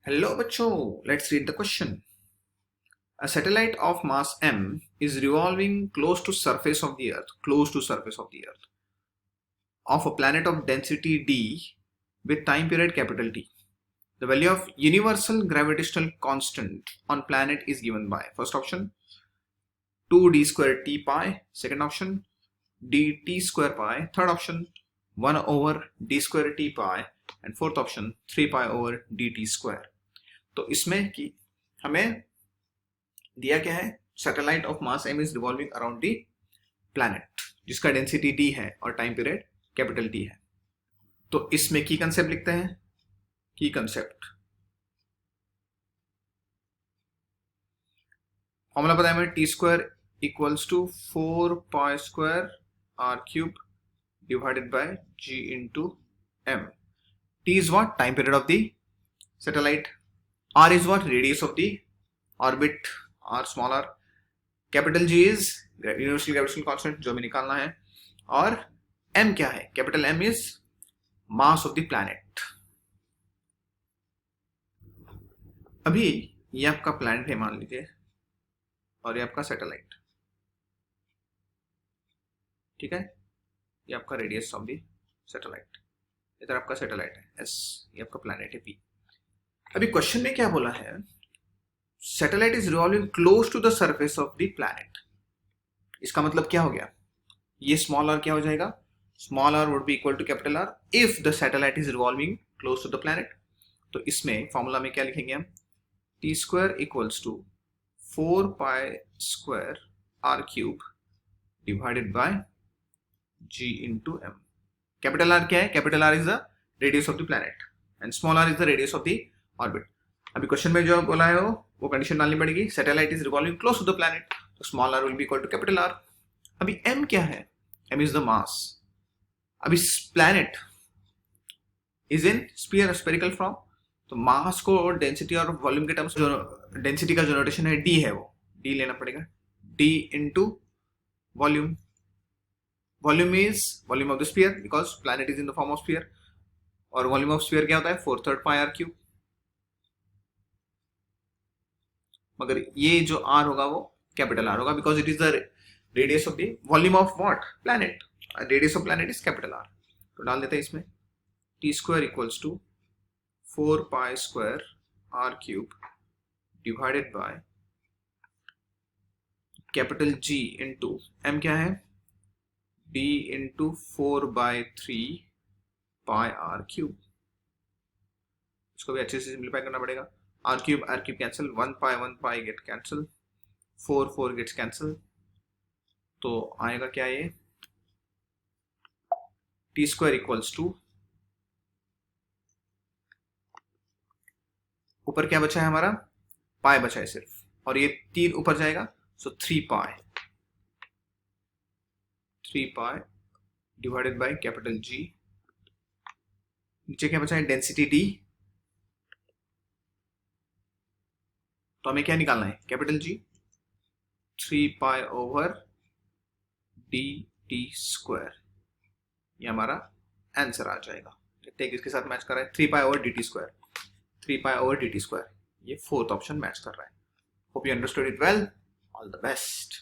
Hello बच्चों, let's read the question. A satellite of mass m is revolving close to surface of the earth, of a planet of density d with time period capital T. The value of universal gravitational constant on planet is given by first option 2d square t pi, second option dt square pi, third option 1 over d square t pi and fourth option 3 pi over dt square. तो इसमें कि हमें दिया क्या है, satellite of mass m is revolving around the planet जिसका density d है और टाइम पीरियड कैपिटल T है. तो इसमें की कंसेप्ट लिखते हैं. की कंसेप्ट फॉर्मूला पता है हमें, T square equals to 4 pi square R cube divided by g into m. t is what, time period of the satellite. r is what, radius of the orbit, r small r. Capital G is universal gravitational constant जो हमें निकालना है, और m क्या है, capital M is mass of the planet. अभी ये आपका प्लैनेट है मान लीजिए, और ये आपका सैटेलाइट, ठीक है. ये आपका रेडियस ऑफ द सैटेलाइट, इधर आपका सैटेलाइट है S, ये आपका प्लैनेट है P. अभी क्वेश्चन में क्या बोला है, satellite is revolving close to the surface of the planet. इसका मतलब क्या हो गया, ये स्मॉल r क्या हो जाएगा, small r would be equal to capital R if the satellite is revolving close to the planet. तो इसमें फॉर्मूला में क्या लिखेंगे हम, T square equals to 4 pi square R cube divided by g into m. Capital R क्या है, capital R is the radius of the planet and small r is the radius of the orbit. अभी question में जो बोला है वो condition डालनी पड़ेगी, satellite is revolving close to the planet, तो small r will be equal to capital R. अभी m क्या है, m इज द मास. अभी planet is in sphere, spherical form, तो मास को और डेंसिटी और वॉल्यूम के टर्म्स, जो डेंसिटी का जो नोटेशन है d है, वो d लेना पड़ेगा, d into volume. Volume is volume of the sphere because planet is in the form of sphere, और वॉल्यूम ऑफ स्फीयर क्या होता है 4/3 पाई आर क्यूब. मगर ये जो r होगा वो कैपिटल R होगा because it is the radius of the volume of what, planet. Radius of planet is capital R. तो डाल देते हैं इसमें, T square equals to 4 pi square R cube divided by capital G into m क्या है, d into 4/3 pi R cube. इसको भी अच्छे से सिंप्लीफाई करना पड़ेगा. r cube cancel, 1 pi get cancel, 4 gets cancel. तो आएगा क्या ये, टी स्क्वायर इक्वल्स टू, ऊपर क्या बचा है हमारा, पाई बचा है सिर्फ, और ये 3 ऊपर जाएगा, सो 3 पाई डिवाइडेड बाय कैपिटल G. नीचे क्या बचा है, डेंसिटी D. तो हमें क्या निकालना है, capital G, 3 pi over dt square. ये हमारा आंसर आ जाएगा. टेक इसके साथ मैच कर रहा है, 3 pi over dt square, 3 pi over dt square. ये फोर्थ ऑप्शन मैच कर रहा है. Hope you understood it well. All the best.